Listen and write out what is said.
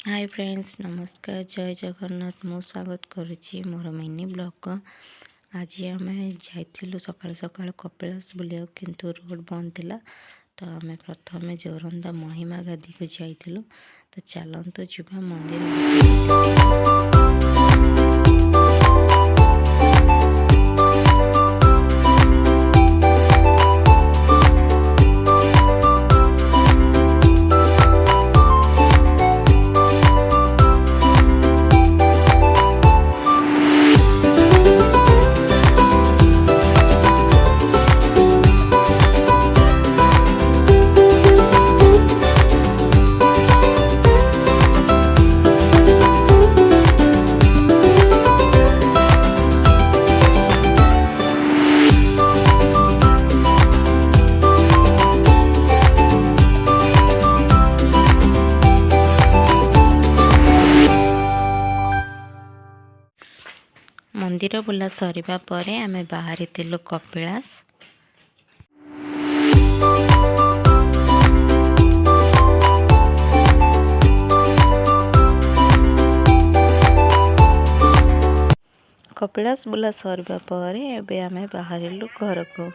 Hi friends, नमस्कार, जय जगन्नाथ। मु स्वागत करुच्ची मोर मिनी ब्लॉग को। आज आम जाइलु सकाल सकाल कपिलास बुलिया, किंतु रोड बंद थिला। तो आम प्रथम जोरंदा महिमा गादी को जाइलु। तो चलतु जीवा मंदिर। मंदिर बुला सरिबा परे आमे बाहरी थिलु कपिलास। कपिलास बुला सरिबा परे एबे आमे बाहरिलु घर को।